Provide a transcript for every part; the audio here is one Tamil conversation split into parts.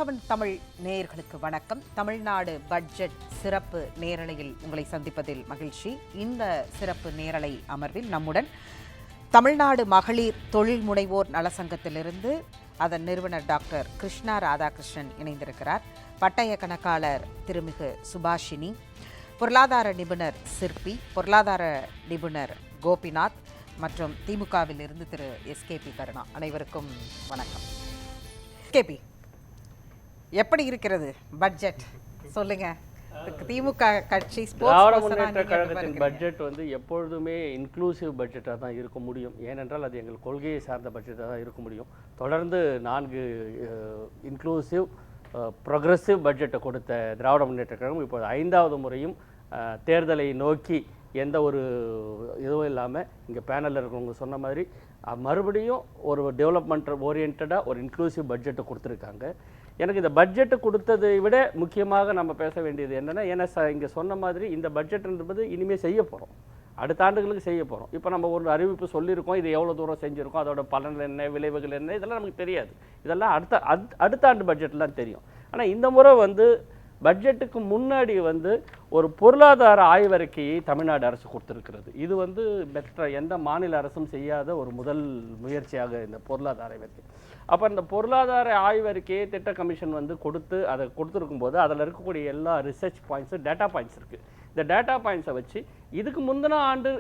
ராஜ்பவன் தமிழ் நேயர்களுக்கு வணக்கம். தமிழ்நாடு பட்ஜெட் சிறப்பு நேரலையில் உங்களை சந்திப்பதில் மகிழ்ச்சி. இந்த சிறப்பு நேரலை அமர்வில் நம்முடன் தமிழ்நாடு மகளிர் தொழில் முனைவோர் நலசங்கத்திலிருந்து அதன் நிறுவனர் டாக்டர் கிருஷ்ணா ராதாகிருஷ்ணன் இணைந்திருக்கிறார். பட்டய கணக்காளர் திருமிகு சுபாஷினி, பொருளாதார நிபுணர் சிற்பி, பொருளாதார நிபுணர் கோபிநாத் மற்றும் திமுகவில் இருந்து திரு எஸ்கேபி கருணா. அனைவருக்கும் வணக்கம். எஸ்கேபி, எப்படி இருக்கிறது பட்ஜெட் சொல்லுங்க. திமுக கட்சி திராவிட முன்னேற்ற கழகத்தின் பட்ஜெட் வந்து எப்பொழுதுமே இன்க்ளூசிவ் பட்ஜெட்டாக தான் இருக்க முடியும். ஏனென்றால் அது எங்கள் கொள்கையை சார்ந்த பட்ஜெட்டாக தான் இருக்க முடியும். தொடர்ந்து 4 இன்க்ளூசிவ் ப்ரொக்ரெசிவ் பட்ஜெட்டை கொடுத்த திராவிட முன்னேற்ற கழகம் இப்போது 5வது முறையும் தேர்தலை நோக்கி எந்த ஒரு இதுவும் இல்லாமல் இங்கே பேனலில் இருக்கிறவங்க சொன்ன மாதிரி மறுபடியும் ஒரு டெவலப்மெண்ட் ஓரியன்டாக ஒரு இன்க்ளூசிவ் பட்ஜெட்டை கொடுத்துருக்காங்க. எனக்கு இந்த பட்ஜெட்டு கொடுத்ததை விட முக்கியமாக நம்ம பேச வேண்டியது என்னென்னா, ஏன்னா இங்கே சொன்ன மாதிரி இந்த பட்ஜெட் என்பது இனிமேல் செய்ய போகிறோம், அடுத்த ஆண்டுகளுக்கு செய்ய போகிறோம். இப்போ நம்ம ஒரு அறிவிப்பு சொல்லியிருக்கோம், இது எவ்வளோ தூரம் செஞ்சுருக்கோம், அதோட பலன் என்ன, விளைவுகள் என்ன, இதெல்லாம் நமக்கு தெரியாது. இதெல்லாம் அடுத்த ஆண்டு பட்ஜெட்லாம் தெரியும். ஆனால் இந்த முறை வந்து பட்ஜெட்டுக்கு முன்னாடி வந்து ஒரு பொருளாதார ஆய்வறிக்கையை தமிழ்நாடு அரசு கொடுத்துருக்கிறது. இது வந்து மற்ற எந்த மாநில அரசும் செய்யாத ஒரு முதல் முயற்சியாக இந்த பொருளாதார ஆய்வறிக்கை. அப்போ இந்த பொருளாதார ஆய்வறிக்கையை திட்ட கமிஷன் வந்து அதை கொடுத்துருக்கும் போது அதில் இருக்கக்கூடிய எல்லா ரிசர்ச் பாயிண்ட்ஸு, டேட்டா பாயிண்ட்ஸ் இருக்குது. இந்த டேட்டா பாயிண்ட்ஸை வச்சு இதுக்கு முந்தின ஆண்டு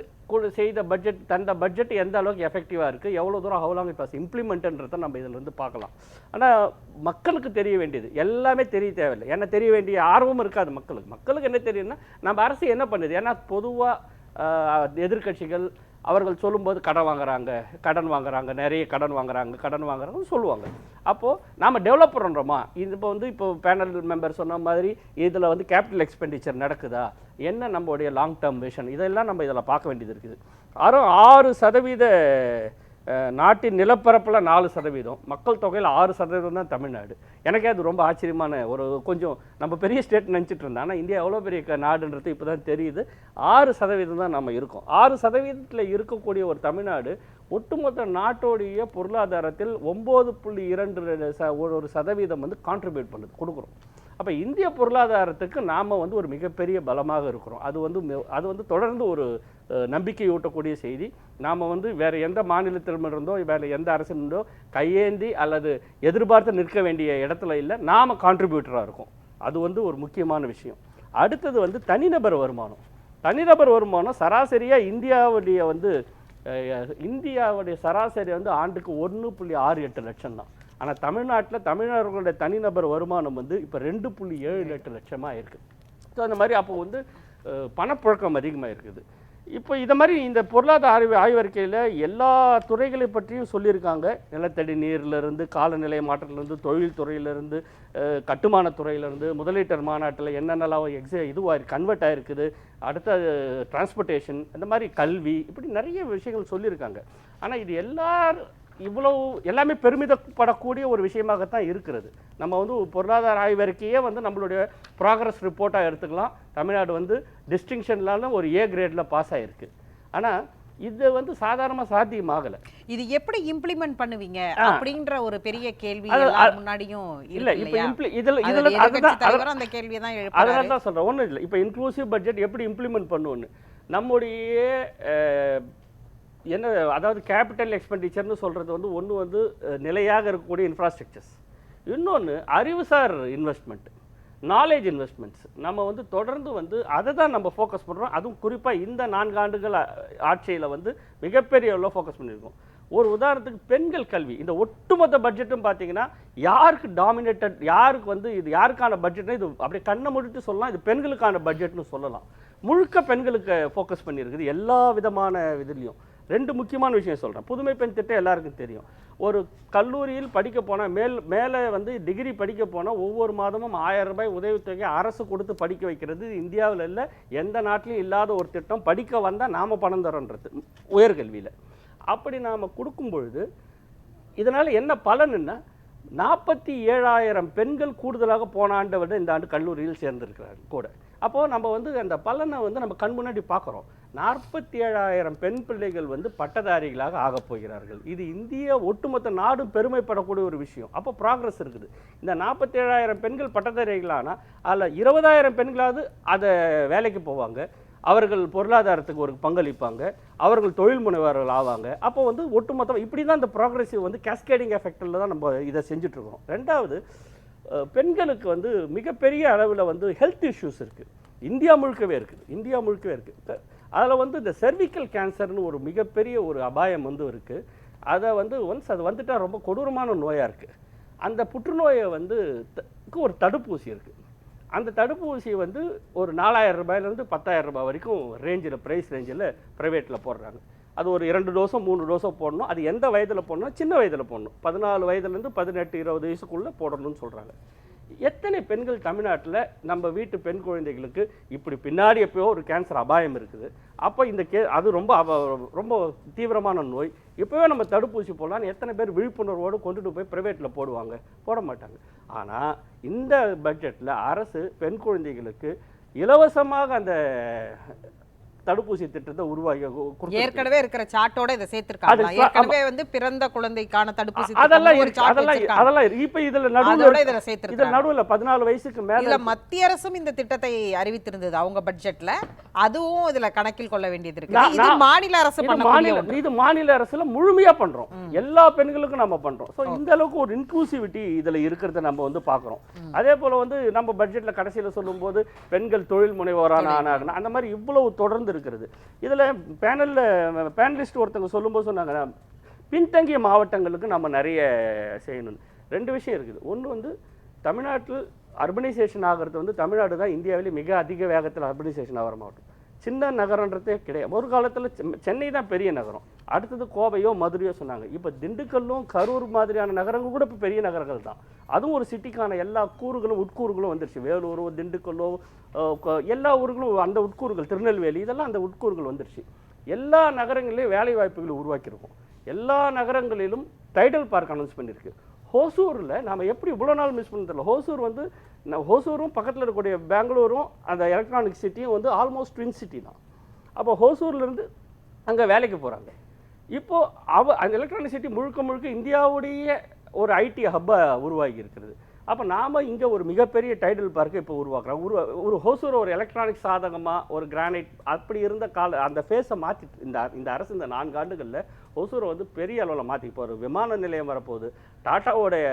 செய்த பட்ஜெட், தந்த பட்ஜெட் எந்த அளவுக்கு எஃபெக்டிவாக இருக்குது, எவ்வளோ தூரம் ஹவுலாங் இட் வாஸ் இம்ப்ளிமெண்ட்ன்றதை நம்ம இதில் இருந்து பார்க்கலாம். ஆனால் மக்களுக்கு தெரிய வேண்டியது எல்லாமே தெரிய தேவையில்லை. ஏன்னா தெரிய வேண்டிய ஆர்வம் இருக்காது மக்களுக்கு என்ன தெரியும்னா நம்ம அரசு என்ன பண்ணுது. ஏன்னா பொதுவாக எதிர்கட்சிகள் அவர்கள் சொல்லும்போது கடன் வாங்குறாங்க, நிறைய கடன் வாங்குறாங்கன்னு சொல்லுவாங்க. அப்போது நாம் டெவலப் பண்ணுறோமா, இப்போ பேனல் மெம்பர் சொன்ன மாதிரி இதில் வந்து கேபிட்டல் எக்ஸ்பெண்டிச்சர் நடக்குதா, என்ன நம்மளுடைய லாங் டேர்ம் விஷன், இதெல்லாம் நம்ம இதில் பார்க்க வேண்டியது இருக்குது. 6% நாட்டின் நிலப்பரப்பில் 4%, மக்கள் தொகையில் 6% தான் தமிழ்நாடு. எனக்கே அது ரொம்ப ஆச்சரியமான கொஞ்சம் நம்ம பெரிய ஸ்டேட் நினச்சிட்டு இருந்தோம். ஆனால் இந்தியா எவ்வளோ பெரிய நாடுன்றது இப்போ தான் தெரியுது. 6% தான் நம்ம இருக்கோம். 6% இருக்கக்கூடிய ஒரு தமிழ்நாடு ஒட்டுமொத்த நாட்டோடைய பொருளாதாரத்தில் 9.2% வந்து கான்ட்ரிபியூட் கொடுக்குறோம். அப்போ இந்திய பொருளாதாரத்துக்கு நாம் வந்து ஒரு மிகப்பெரிய பலமாக இருக்கிறோம். அது வந்து தொடர்ந்து ஒரு நம்பிக்கையூட்டக்கூடிய செய்தி. நாம் வந்து வேறு எந்த மாநிலத்திலிருந்தோ வேறு எந்த அரசிலிருந்தோ கையேந்தி அல்லது எதிர்பார்த்து நிற்க வேண்டிய இடத்துல இல்லை, நாம் கான்ட்ரிபியூட்டராக இருக்கோம். அது வந்து ஒரு முக்கியமான விஷயம். அடுத்தது வந்து தனிநபர் வருமானம் சராசரியாக இந்தியாவுடைய சராசரி வந்து ஆண்டுக்கு 1.68 லட்சம் தான். ஆனால் தமிழ்நாட்டில் தனிநபர் வருமானம் வந்து இப்போ 2.78 லட்சமாக இருக்குது. ஸோ அந்த மாதிரி அப்போ வந்து பணப்புழக்கம் அதிகமாக இருக்குது. இப்போ இதை மாதிரி இந்த பொருளாதார ஆய்வறிக்கையில் எல்லா துறைகளை பற்றியும் சொல்லியிருக்காங்க. நிலத்தடி நீர்லேருந்து, காலநிலை மாற்றத்திலேருந்து, தொழில் துறையிலேருந்து, கட்டுமான துறையிலேருந்து, முதலீட்டர் மாநாட்டில் என்னென்னலாம் இதுவாக கன்வெர்ட் ஆகிருக்குது, அடுத்த டிரான்ஸ்போர்ட்டேஷன், இந்த மாதிரி கல்வி, இப்படி நிறைய விஷயங்கள் சொல்லியிருக்காங்க. ஆனால் இது எல்லாமே பெருமிதப்படக்கூடிய ஒரு விஷயமாகத்தான் இருக்கிறது. நம்ம வந்து பொருளாதார ஆய்வறிக்கையே வந்து நம்மளுடைய ப்ராக்ரஸ் ரிப்போர்ட்டாக எடுத்துக்கலாம். தமிழ்நாடு வந்து டிஸ்டிங்ஷன்லாம் ஒரு A கிரேடில் பாஸ் ஆகிருக்கு. ஆனால் இது வந்து சாதாரணமாக சாத்தியமாகலை. இது எப்படி இம்ப்ளிமெண்ட் பண்ணுவீங்க அப்படின்ற ஒரு பெரிய கேள்வி முன்னாடியும் இல்லை. இப்போ அந்த கேள்வியை தான் அதனால தான் சொல்கிறேன். ஒன்றும் இல்லை, இப்போ இன்க்ளூசிவ் பட்ஜெட் எப்படி இம்ப்ளிமெண்ட் பண்ணுவோன்னு நம்முடைய அதாவது கேபிட்டல் எக்ஸ்பெண்டிச்சர்னு சொல்கிறது வந்து ஒன்று வந்து நிலையாக இருக்கக்கூடிய இன்ஃப்ராஸ்ட்ரக்சர்ஸ், இன்னொன்று அறிவுசார் இன்வெஸ்ட்மெண்ட், நாலேஜ் இன்வெஸ்ட்மெண்ட்ஸ். நம்ம வந்து தொடர்ந்து வந்து அதை தான் நம்ம ஃபோக்கஸ் பண்ணுறோம். அதுவும் குறிப்பாக இந்த 4 ஆண்டுகள் ஆட்சியில் வந்து மிகப்பெரிய அளவில் ஃபோக்கஸ் பண்ணியிருக்கோம். ஒரு உதாரணத்துக்கு பெண்கள் கல்வி, இந்த ஒட்டுமொத்த பட்ஜெட்டும் பார்த்தீங்கன்னா யாருக்கு டாமினேட்டட், யாருக்கு வந்து இது யாருக்கான பட்ஜெட்னா இது அப்படியே கண்ணை மூடிட்டு சொல்லலாம், இது பெண்களுக்கான பட்ஜெட்னு சொல்லலாம். முழுக்க பெண்களுக்கு ஃபோக்கஸ் பண்ணியிருக்குது எல்லா விதமான இதுலேயும். 2 முக்கியமான விஷயம் சொல்கிறேன். புதுமை பெண் திட்டம் எல்லாருக்கும் தெரியும். ஒரு கல்லூரியில் படிக்க போனால் மேலே வந்து டிகிரி படிக்க போனால் ஒவ்வொரு மாதமும் 1000 ரூபாய் உதவித்தொகை அரசு கொடுத்து படிக்க வைக்கிறது இந்தியாவில் இல்லை, எந்த நாட்டிலையும் இல்லாத ஒரு திட்டம். படிக்க வந்தால் நாம் பணம் தரோன்றது உயர்கல்வியில். அப்படி நாம் கொடுக்கும் பொழுது இதனால் என்ன பலனுன்னா 47,000 பெண்கள் கூடுதலாக போன ஆண்டை விட இந்த ஆண்டு கல்லூரியில் சேர்ந்திருக்கிறார்கள் கூட. அப்போது நம்ம வந்து அந்த பலனை வந்து நம்ம கண் முன்னாடி பார்க்குறோம். 47,000 பெண் பிள்ளைகள் வந்து பட்டதாரிகளாக ஆகப் போகிறார்கள். இது இந்திய ஒட்டுமொத்த நாடும் பெருமைப்படக்கூடிய ஒரு விஷயம். அப்போ ப்ராக்ரஸ் இருக்குது. இந்த 47,000 பெண்கள் பட்டதாரிகளானால் அதில் 20,000 பெண்களாவது அதை வேலைக்கு போவாங்க, அவர்கள் பொருளாதாரத்துக்கு ஒரு பங்களிப்பாங்க, அவர்கள் தொழில் முனைவர்கள் ஆவாங்க. அப்போ வந்து ஒட்டுமொத்தம் இப்படி தான் இந்த ப்ராக்ரெசிவ் வந்து கேஸ்கேடிங் எஃபெக்டில் தான் நம்ம இதை செஞ்சுட்ருக்கோம். ரெண்டாவது, பெண்களுக்கு வந்து மிகப்பெரிய அளவில் வந்து ஹெல்த் இஷ்யூஸ் இருக்குது. இந்தியா முழுக்கவே இருக்குது. அதில் வந்து இந்த செர்விக்கல் கேன்சர்னு ஒரு மிகப்பெரிய ஒரு அபாயம் வந்து இருக்குது. அதை வந்து ஒன்ஸ் அது வந்துட்டால் ரொம்ப கொடூரமான நோயாக இருக்குது. அந்த புற்றுநோயை வந்து ஒரு தடுப்பூசி இருக்குது. அந்த தடுப்பூசியை வந்து ஒரு 4,000 ரூபாயிலேருந்து 10,000 ரூபாய் வரைக்கும் ப்ரைஸ் ரேஞ்சில் ப்ரைவேட்டில் போடுறாங்க. அது ஒரு 2 டோஸோ 3 டோஸோ போடணும். அது எந்த வயதில் போடணும்? சின்ன வயதில் போடணும். 14 வயதுலேருந்து 18-20 வயசுக்குள்ளே போடணும்னு சொல்கிறாங்க. எத்தனை பெண்கள் தமிழ்நாட்டில் நம்ம வீட்டு பெண் குழந்தைகளுக்கு இப்படி பின்னாடி எப்போயோ ஒரு கேன்சர் அபாயம் இருக்குது. அப்போ இந்த அது ரொம்ப தீவிரமான நோய், இப்போவே நம்ம தடுப்பூசி போடலான்னு எத்தனை பேர் விழிப்புணர்வோடு கொண்டுட்டு போய் ப்ரைவேட்டில் போட மாட்டாங்க. ஆனால் இந்த பட்ஜெட்டில் அரசு பெண் குழந்தைகளுக்கு இலவசமாக அந்த தடுப்பூசி திட்டத்தை உருவாக்கி ஏற்கனவே இருக்கிற சாட்டோட இதை சேர்த்திருக்காங்க. ஏற்கனவே வந்து பிறந்த குழந்தைக்கான தடுப்பூசி அதெல்லாம் இப்ப இதுல நடுவுல 14 வயசுக்கு மேல மத்திய அரசும் இந்த திட்டத்தை அறிவித்திருந்தது அவங்க பட்ஜெட்ல. அதுவும் இதுல கணக்கில் கொள்ள வேண்டியது இருக்கு. இது மாநில அரசு இது மாநில அரசுல முழுமையா பண்றோம். எல்லா பெண்களுக்கும் நம்ம பண்றோம். சோ இந்த அளவுக்கு ஒரு இன்க்ளூசிவிட்டி இதுல இருக்கிறத நம்ம வந்து பாக்குறோம். அதே போல வந்து நம்ம பட்ஜெட்ல கடைசியில சொல்லும்போது பெண்கள் தொழில் முனைவோரான ஆனாங்கன்னா அந்த மாதிரி இவ்வளவு தொடர்ந்து இருக்கிறது. இதுல பேனலிஸ்ட் ஒருத்தங்க சொல்லும்போது சொன்னாங்க, பின்தங்கிய மாவட்டங்களுக்கு நம்ம நிறைய செய்யணும். 2 விஷயம் இருக்குது. ஒன்று வந்து தமிழ்நாட்டில் அர்பனைசேஷன் ஆகிறது வந்து தமிழ்நாடு தான் இந்தியாவிலே மிக அதிக வேகத்தில் அர்பனைசேஷன் ஆகிற மாவட்டம். சின்ன நகரன்றதே கிடையாது. ஒரு காலத்தில் சென்னை தான் பெரிய நகரம், அடுத்தது கோவையோ மதுரையோ சொன்னாங்க. இப்போ திண்டுக்கல்லும் கரூர் மாதிரியான நகரங்கள் கூட இப்போ பெரிய நகரங்கள் தான். அதுவும் ஒரு சிட்டிக்கான எல்லா கூறுகளும் உட்கூறுகளும் வந்துருச்சு. வேலூரோ திண்டுக்கல்லோ எல்லா ஊர்களும் அந்த உட்கூறுகள், திருநெல்வேலி இதெல்லாம் அந்த உட்கூறுகள் வந்துருச்சு. எல்லா நகரங்களிலும் வேலை வாய்ப்புகளை உருவாக்கியிருக்கோம். எல்லா நகரங்களிலும் டைடல் பார்க் அனௌன்ஸ் பண்ணியிருக்கு. ஹோசூரில் நாம் எப்படி இவ்வளோ நாள் மிஸ் பண்ண தெரியல. ஹோசூர் வந்து ஹோசூரும் பக்கத்தில் இருக்கக்கூடிய பெங்களூரும் அந்த எலக்ட்ரானிக் சிட்டியும் வந்து ஆல்மோஸ்ட் ட்வின் சிட்டி தான். அப்போ ஹோசூர்லேருந்து அங்கே வேலைக்கு போகிறாங்க. இப்போது அந்த எலக்ட்ரானிக் சிட்டி முழுக்க இந்தியாவுடைய ஒரு ஐடி ஹப்பை உருவாகி இருக்கிறது. அப்போ நாம் இங்கே ஒரு மிகப்பெரிய டைடல் பார்க்கை இப்போ உருவாக்குறோம். ஒரு ஹோசூர் ஒரு எலக்ட்ரானிக் சாதகமாக ஒரு கிரானைட் அப்படி இருந்த அந்த ஃபேஸை மாற்றிட்டு இந்த அரசு இந்த 4 ஆண்டுகளில் ஹோசூரை வந்து பெரிய அளவில் மாற்றி இப்போ ஒரு விமான நிலையம் வரப்போகுது. டாட்டாவோடைய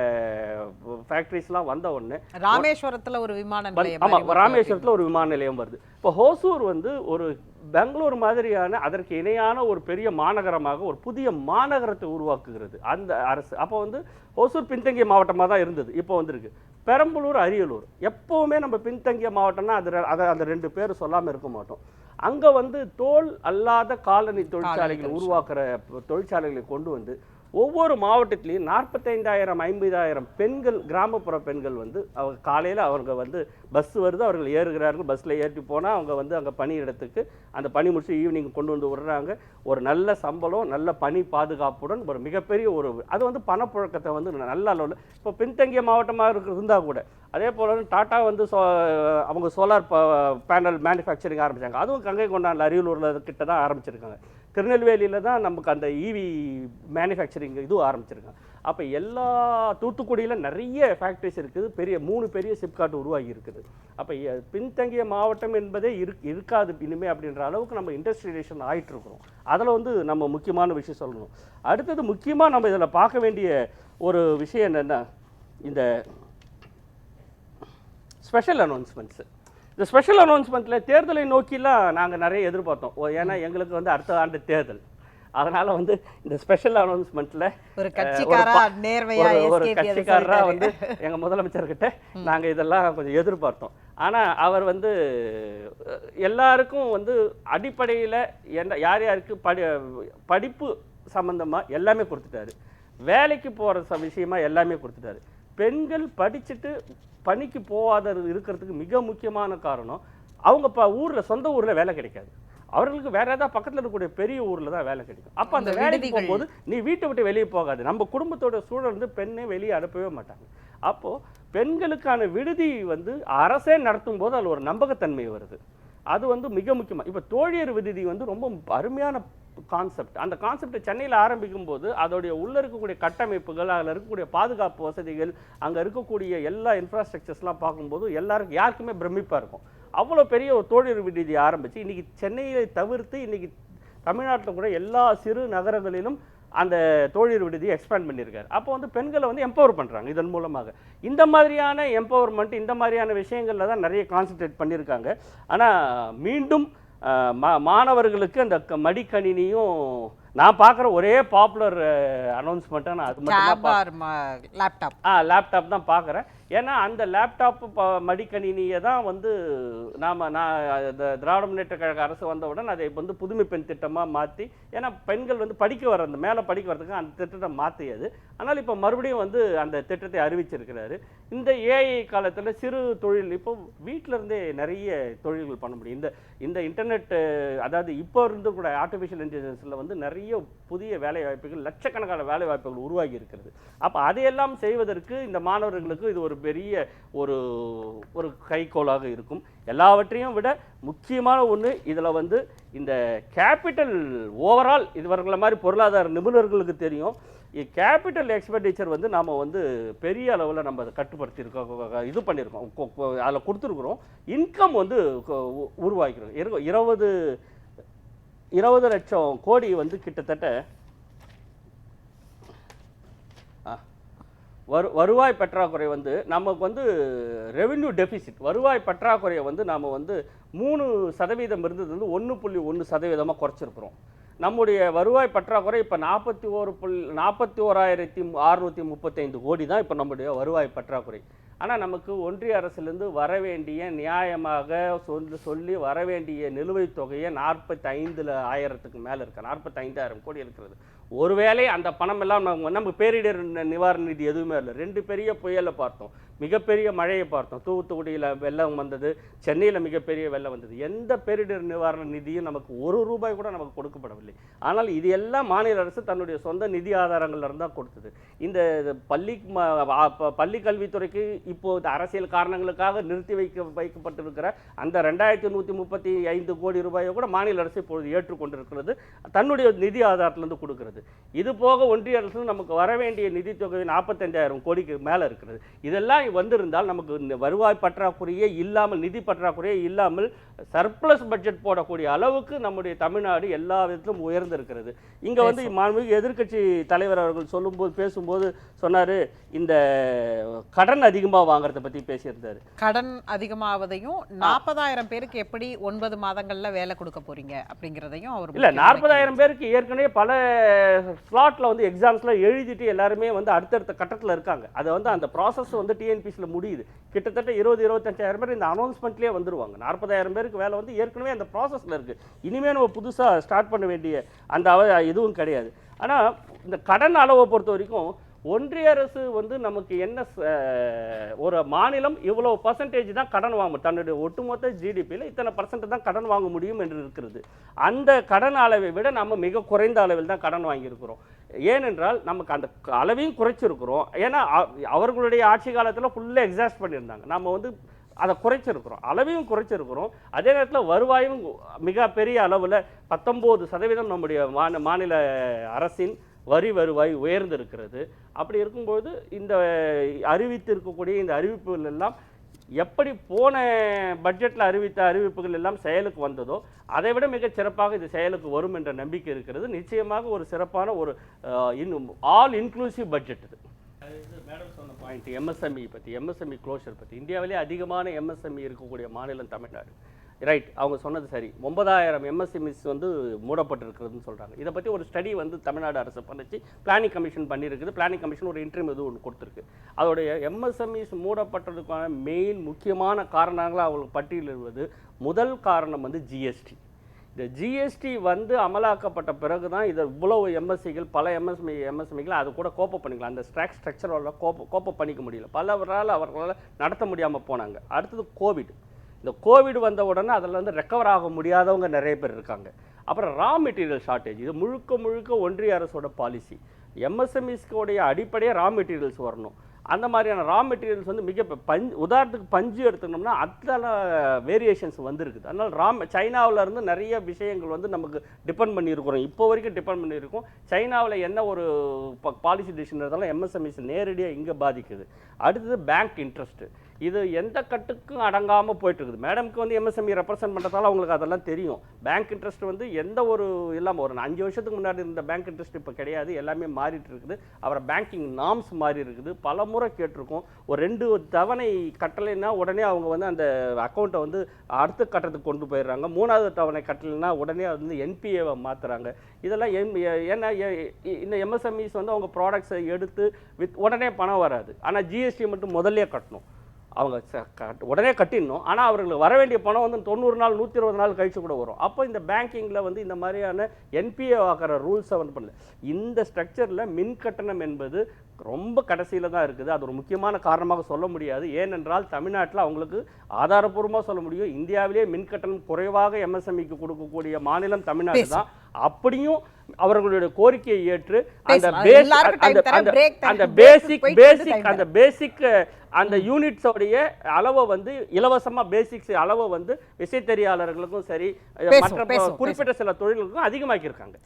ஃபேக்ட்ரிஸ்லாம் வந்த உடனே ராமேஸ்வரத்தில் ஒரு விமான நிலையம், ஆமாம் ராமேஸ்வரத்தில் ஒரு விமான நிலையம் வருது. இப்போ ஹோசூர் வந்து ஒரு பெங்களூர் மாதிரியான அதற்கு இணையான ஒரு பெரிய மாநகரமாக ஒரு புதிய மாநகரத்தை உருவாக்குகிறது அந்த அரசு. அப்போ வந்து ஹோசூர் பின்தங்கிய மாவட்டமாக தான் இருந்தது, இப்போ வந்திருக்கு. பெரம்பலூர், அரியலூர் எப்போவுமே நம்ம பின்தங்கிய மாவட்டம்னா அதை அந்த 2 பேர் சொல்லாமல் இருக்க மாட்டோம். அங்கே வந்து தோல் அல்லாத காலனி தொழிற்சாலைகள் உருவாக்குற தொழிற்சாலைகளை கொண்டு வந்து ஒவ்வொரு மாவட்டத்திலையும் 45,000 50,000 பெண்கள், கிராமப்புற பெண்கள் வந்து அவங்க காலையில் அவங்க வந்து பஸ் வருது, அவர்கள் ஏறுகிறார்கள். பஸ்ஸில் ஏற்றி போனால் அவங்க வந்து அங்கே பணி இடத்துக்கு அந்த பணி முடிச்சு ஈவினிங் கொண்டு வந்து விடுறாங்க. ஒரு நல்ல சம்பளம், நல்ல பணி பாதுகாப்புடன் ஒரு மிகப்பெரிய ஒரு அது வந்து பணப்புழக்கத்தை வந்து நல்ல அளவில் இப்போ பின்தங்கிய மாவட்டமாக இருந்தால் கூட. அதே போல் டாட்டா வந்து அவங்க சோலார் பேனல் மேனுஃபேக்சரிங் ஆரம்பித்தாங்க. அதுவும் கங்கை கொண்டான் அரியலூரில் கிட்ட தான் ஆரம்பிச்சிருக்காங்க. திருநெல்வேலியில் தான் நமக்கு அந்த இவி மேனுஃபேக்சரிங் இதுவும் ஆரம்பிச்சிருக்காங்க. அப்போ எல்லா தூத்துக்குடியில் நிறைய ஃபேக்ட்ரிஸ் இருக்குது, 3 பெரிய சிப்காட் உருவாகி இருக்குது. அப்போ பின்தங்கிய மாவட்டம் என்பதே இருக்காது இனிமே அப்படின்ற அளவுக்கு நம்ம இண்டஸ்ட்ரியலைசேஷன் ஆகிட்டு இருக்கிறோம். அதில் வந்து நம்ம முக்கியமான விஷயம் சொல்லணும். அடுத்தது முக்கியமாக நம்ம இதில் பார்க்க வேண்டிய ஒரு விஷயம் என்னென்னா, இந்த ஸ்பெஷல் அனௌன்ஸ்மெண்ட்ஸு. இந்த ஸ்பெஷல் அனௌன்ஸ்மெண்ட்டில் தேர்தலை நோக்கிலாம் நாங்கள் நிறைய எதிர்பார்த்தோம். ஏன்னா எங்களுக்கு வந்து அடுத்த ஆண்டு தேர்தல், அதனால் வந்து இந்த ஸ்பெஷல் அனௌன்ஸ்மெண்ட்டில் ஒரு கட்சிக்காரராக வந்து எங்கள் முதலமைச்சர்கிட்ட நாங்கள் இதெல்லாம் கொஞ்சம் எதிர்பார்த்தோம். ஆனால் அவர் வந்து எல்லாருக்கும் வந்து அடிப்படையில் யார் யாருக்கு படிப்பு சம்மந்தமாக எல்லாமே கொடுத்துட்டாரு. வேலைக்கு போகிற விஷயமாக எல்லாமே கொடுத்துட்டாரு. பெண்கள் படிச்சுட்டு பணிக்கு போகாத இருக்கிறதுக்கு மிக முக்கியமான காரணம் அவங்க ஊரில் சொந்த ஊரில் வேலை கிடைக்காது. அவர்களுக்கு வேற ஏதாவது பக்கத்தில் இருக்கக்கூடிய பெரிய ஊரில் தான் வேலை கிடைக்கும். அப்போ அந்த வேலைக்கு போகும்போது நீ வீட்டை விட்டு வெளியே போகாது. நம்ம குடும்பத்தோட சூழல் வந்து பெண்ணை வெளியே அனுப்பவே மாட்டாங்க. அப்போது பெண்களுக்கான விடுதி வந்து அரசே நடத்தும் போது அதில் ஒரு நம்பகத்தன்மை வருது. அது வந்து மிக முக்கியமாக. இப்போ தோழியர் விடுதி வந்து ரொம்ப அருமையான கான்செப்ட். அந்த கான்செப்டை சென்னையில் ஆரம்பிக்கும் போது அதோடைய உள்ளே இருக்கக்கூடிய கட்டமைப்புகள், அதில் இருக்கக்கூடிய பாதுகாப்பு வசதிகள், அங்கே இருக்கக்கூடிய எல்லா இன்ஃப்ராஸ்ட்ரக்சர்ஸ்லாம் பார்க்கும்போது எல்லாருக்கும் யாருக்குமே பிரமிப்பாக இருக்கும். அவ்வளோ பெரிய ஒரு தோழியர் விடுதி ஆரம்பித்து இன்றைக்கி சென்னையை தவிர்த்து இன்றைக்கி தமிழ்நாட்டில் கூட எல்லா சிறு நகரங்களிலும் அந்த தோழியர் விடுதியை எக்ஸ்பேண்ட் பண்ணியிருக்காரு. அப்போ வந்து பெண்களை வந்து எம்பவர் பண்ணுறாங்க. இதன் மூலமாக இந்த மாதிரியான எம்பவர்மெண்ட், இந்த மாதிரியான விஷயங்களில் தான் நிறைய கான்சன்ட்ரேட் பண்ணியிருக்காங்க. ஆனால் மீண்டும் மாணவர்களுக்கு அந்த மடிக்கணினியும் நான் பார்க்குற ஒரே பாப்புலர் அனௌன்ஸ்மெண்ட்டாக நான் அது மட்டும் லேப்டாப் தான் பார்க்குறேன். ஏன்னா அந்த லேப்டாப் மடிக்கணினியை தான் வந்து நான் திராவிட முன்னேற்ற கழக அரசு வந்தவுடன் அதை வந்து புதுமை பெண் திட்டமாக மாற்றி, ஏன்னா பெண்கள் வந்து படிக்க வர அந்த மேலே படிக்க வரதுக்கு அந்த திட்டத்தை மாற்றியது. ஆனால் இப்போ மறுபடியும் வந்து அந்த திட்டத்தை அறிவிச்சிருக்கிறாரு. இந்த ஏஐ காலத்தில் சிறு தொழில் இப்போ வீட்டில் இருந்தே நிறைய தொழில்கள் பண்ண முடியும். இந்த இன்டர்நெட், அதாவது இப்போ இருந்து கூட ஆர்டிஃபிஷியல் இன்டெலிஜென்ஸில் வந்து நிறைய புதிய வேலை வாய்ப்புகள், லட்சக்கணக்கான வேலை வாய்ப்புகள் உருவாகி இருக்கிறது. அப்போ அதையெல்லாம் செய்வதற்கு இந்த மாணவர்களுக்கு இது ஒரு பெரிய ஒரு கைகோலாக இருக்கும். எல்லாவற்றையும் விட முக்கியமான ஒன்று இதில் வந்து இந்த கேபிட்டல் ஓவரால் இதுவர்களை மாதிரி பொருளாதார நிபுணர்களுக்கு தெரியும். கேபிட்டல் எக்ஸ்பெண்டிச்சர் வந்து நாம் வந்து பெரிய அளவில் நம்ம அதை கட்டுப்படுத்தியிருக்கோம், இது பண்ணியிருக்கோம், அதில் கொடுத்துருக்குறோம். இன்கம் வந்து உருவாக்கிறோம். 20 லட்சம் கோடி வந்து கிட்டத்தட்ட வருவாய் பற்றாக்குறை வந்து நமக்கு வந்து ரெவென்யூ டெபிசிட், வருவாய் பற்றாக்குறையை வந்து நாம் வந்து 3% இருந்தது வந்து 1.1% குறைச்சிருக்கிறோம். நம்முடைய வருவாய் பற்றாக்குறை இப்போ 41,635 கோடி தான் இப்போ நம்முடைய வருவாய் பற்றாக்குறை. ஆனால் நமக்கு ஒன்றிய அரசிலிருந்து வர வேண்டிய, நியாயமாக சொல்லி வர வேண்டிய நிலுவைத் தொகையை 45,000க்கு மேலே இருக்குது, 45,000 கோடி இருக்கிறது. ஒருவேளை அந்த பணம் எல்லாம் நம்ம பேரிடர் நிவாரண நிதி எதுவுமே இல்லை. 2 பெரிய புயலை பார்த்தோம், மிகப்பெரிய மழையை பார்த்தோம். தூத்துக்குடியில் வெள்ளம் வந்தது, சென்னையில் மிகப்பெரிய வெள்ளம் வந்தது. எந்த பேரிடர் நிவாரண நிதியும் நமக்கு ₹1 கூட நமக்கு கொடுக்கப்படவில்லை. ஆனால் இது எல்லாம் மாநில அரசு தன்னுடைய சொந்த நிதி ஆதாரங்கள்ல இருந்தால் கொடுத்தது. இந்த பள்ளி கல்வித்துறைக்கு இப்போது அரசியல் காரணங்களுக்காக நிறுத்தி வைக்கப்பட்டிருக்கிற அந்த 2,135 கோடி ரூபாயை கூட மாநில அரசு இப்பொழுது ஏற்றுக்கொண்டிருக்கிறது, தன்னுடைய நிதி ஆதாரத்திலிருந்து கொடுக்கிறது. இது போக ஒன்றிய அரசு நமக்கு வர வேண்டிய நிதி தொகை 45,000 கோடிக்கு மேலே இருக்கிறது. இதெல்லாம் வந்திருந்தால் நமக்கு வருவாய் பற்றாக்குறையே இல்லாமல், நிதி பற்றாக்குறையே இல்லாமல் சர்ப்ளஸ் பட்ஜெட் போடக்கூடிய அளவுக்கு நம்முடைய தமிழ்நாடு எல்லா விதத்திலும் உயர்ந்திருக்கிறது. இங்கே வந்து மாண்புமிகு எதிர்க்கட்சி தலைவர் அவர்கள் பேசும்போது சொன்னார், இந்த கடன் அதிகமாக வாங்குறத பற்றி பேசியிருந்தார். கடன் அதிகமாவதையும் 40,000 பேருக்கு எப்படி 9 மாதங்கள்ல வேலை கொடுக்க போறீங்க அப்படிங்கிறதையும் அவர் இல்லை, 40,000 பேருக்கு ஏற்கனவே பல ஸ்லாட்டில் வந்து எக்ஸாம்ஸ்லாம் எழுதிட்டு எல்லாருமே வந்து அடுத்தடுத்த கட்டத்தில் இருக்காங்க. அதை வந்து அந்த ப்ராசஸ் வந்து டிஎன்பிசியில் முடியுது. கிட்டத்தட்ட 20-25,000 பேர் இந்த அனௌன்ஸ்மெண்ட்லேயே வந்துருவாங்க. 40,000 பேருக்கு வேலை வந்து ஏற்கனவே அந்த ப்ராசஸில் இருக்குது. இனிமேல் நம்ம புதுசாக ஸ்டார்ட் பண்ண வேண்டிய அந்த இதுவும் கிடையாது. ஆனால் இந்த கடன் அளவை பொறுத்த வரைக்கும் ஒன்றிய அரசு வந்து நமக்கு என்ன, ஒரு மாநிலம் இவ்வளோ பர்சன்டேஜ் தான் கடன் வாங்க, தன்னுடைய ஒட்டுமொத்த ஜிடிபியில் இத்தனை % தான் கடன் வாங்க முடியும் என்று இருக்கிறது. அந்த கடன் அளவை விட நம்ம மிக குறைந்த அளவில் தான் கடன் வாங்கியிருக்கிறோம். ஏனென்றால் நமக்கு அந்த அளவையும் குறைச்சிருக்கிறோம். ஏன்னா அவர்களுடைய ஆட்சி காலத்தில் ஃபுல்லாக எக்ஸாஸ்ட் பண்ணியிருந்தாங்க. நம்ம வந்து அதை குறைச்சிருக்கிறோம், அளவையும் குறைச்சிருக்கிறோம். அதே நேரத்தில் வருவாயும் மிக பெரிய அளவில் 19% நம்முடைய மாநில அரசின் வரி வருவாய் உயர்ந்திருக்கிறது. அப்படி இருக்கும்போது இந்த அறிவித்திருக்கக்கூடிய இந்த அறிவிப்புகள் எல்லாம் எப்படி போன பட்ஜெட்டில் அறிவித்த அறிவிப்புகள் எல்லாம் செயலுக்கு வந்ததோ அதை விட மிகச் சிறப்பாக இது செயலுக்கு வரும் என்ற நம்பிக்கை இருக்கிறது. நிச்சயமாக ஒரு சிறப்பான ஒரு ஆல் இன்க்ளூசிவ் பட்ஜெட் இது. மேடம் சொன்ன பாயிண்ட் எம்எஸ்எம்இ பற்றி, எம்எஸ்எம்இ க்ளோஷர் பற்றி. இந்தியாவிலே அதிகமான எம்எஸ்எம்இ இருக்கக்கூடிய மாநிலம் தமிழ்நாடு. ரைட், அவங்க சொன்னது சரி. 9,000 எம்எஸ்எம்இஸ் வந்து மூடப்பட்டிருக்கிறதுன்னு சொல்கிறாங்க. இதை பற்றி ஒரு ஸ்டடி வந்து தமிழ்நாடு அரசு பண்ணிச்சு, பிளானிங் கமிஷன் பண்ணியிருக்குது. பிளானிங் கமிஷன் ஒரு இன்ட்ரீம் இது ஒன்று கொடுத்துருக்கு. அதோடைய எம்எஸ்எம்இஸ் மூடப்பட்டதுக்கான மெயின் முக்கியமான காரணங்களாக அவங்களுக்கு பட்டியலிடுவது, முதல் காரணம் வந்து ஜிஎஸ்டி. இந்த ஜிஎஸ்டி வந்து அமலாக்கப்பட்ட பிறகு தான் இதை இவ்வளவு எம்எஸ்சிகள், பல எம்எஸ்எம்இகள் அது கூட கோப்ப பண்ணிக்கலாம். அந்த ஸ்ட்ரக்சரோட கோப்ப பண்ணிக்க முடியல, பலவரால் அவர்களால் நடத்த முடியாமல் போனாங்க. அடுத்தது கோவிட். இந்த கோவிட் வந்த உடனே அதில் வந்து ரெக்கவர் ஆக முடியாதவங்க நிறைய பேர் இருக்காங்க. அப்புறம் ரா மெட்டீரியல் ஷார்ட்டேஜ். இது முழுக்க ஒன்றிய அரசோட பாலிசி. எம்எஸ்எம்இஸ்கோடைய அடிப்படையே ரா மெட்டீரியல்ஸ் வரணும். அந்த மாதிரியான ரா மெட்டீரியல்ஸ் வந்து மிக உதாரணத்துக்கு பஞ்சு எடுத்துக்கணும்னா அத்தனை வேரியேஷன்ஸ் வந்துருக்குது. அதனால் சைனாவில் இருந்து நிறைய விஷயங்கள் வந்து நமக்கு டிபெண்ட் பண்ணியிருக்கிறோம், இப்போ வரைக்கும் டிபெண்ட் பண்ணியிருக்கோம். சைனாவில் என்ன ஒரு பாலிசி டிசிஷன் இருந்தாலும் எம்எஸ்எம்இஸ் நேரடியாக இங்கே பாதிக்குது. அடுத்தது பேங்க் இன்ட்ரெஸ்ட்டு, இது எந்த கட்டுக்கும் அடங்காமல் போயிட்டு இருக்குது. மேடம்க்கு வந்து எம்எஸ்எம்இ ரெப்ரசென்ட் பண்ணுறதால அவங்களுக்கு அதெல்லாம் தெரியும். பேங்க் இன்ட்ரெஸ்ட் வந்து எந்த ஒரு இல்லாமல் ஒரு 5 வருஷத்துக்கு முன்னாடி இருந்த பேங்க் இன்ட்ரெஸ்ட் இப்போ கிடையாது, எல்லாமே மாறிட்டு இருக்குது. அப்புறம் பேங்கிங் நார்ம்ஸ் மாறி இருக்குது. பல முறை கேட்டிருக்கோம். ஒரு 2 தவணை கட்டலைன்னா உடனே அவங்க வந்து அந்த அக்கௌண்ட்டை வந்து அடுத்த கட்டத்துக்கு கொண்டு போயிடுறாங்க. 3வது தவணை கட்டலைன்னா உடனே அது வந்து என்பிஏவை மாற்றுறாங்க. இதெல்லாம் ஏன்னா இந்த எம்எஸ்எம்இஸ் வந்து அவங்க ப்ராடக்ட்ஸை எடுத்து உடனே பணம் வராது. ஆனால் ஜிஎஸ்டி மட்டும் முதல்ல கட்டணும். அவங்க உடனே கட்டிடணும். ஆனால் அவர்களுக்கு வர வேண்டிய பணம் வந்து 90 நாள் 120 நாள் கழிச்சு கூட வரும். அப்போ இந்த பேங்கிங்கில் வந்து இந்த மாதிரியான என்பிஏ ஆக்கிற ரூல்ஸை வந்து பண்ணல. இந்த ஸ்ட்ரக்சரில் மின் கட்டணம் என்பது ரொம்ப கடைசியில் தான் இருக்குது. அது ஒரு முக்கியமான காரணமாக சொல்ல முடியாது. ஏனென்றால் தமிழ்நாட்டில் அவங்களுக்கு ஆதாரப்பூர்வமாக சொல்ல முடியும், இந்தியாவிலேயே மின் கட்டணம் குறைவாக எம்எஸ்எம்இக்கு கொடுக்கக்கூடிய மாநிலம் தமிழ்நாடு தான். அப்படியும் அவர்களுடைய கோரிக்கையை ஏற்று அந்த பேசிக் அந்த யூனிட்ஸோடைய அளவை வந்து இலவசமாக பேசிக்ஸ் அளவை வந்து விசைத்தறியாளர்களுக்கும் சரி மற்ற குறிப்பிட்ட சில தொழில்களுக்கும் அதிகமாக்கியிருக்காங்க.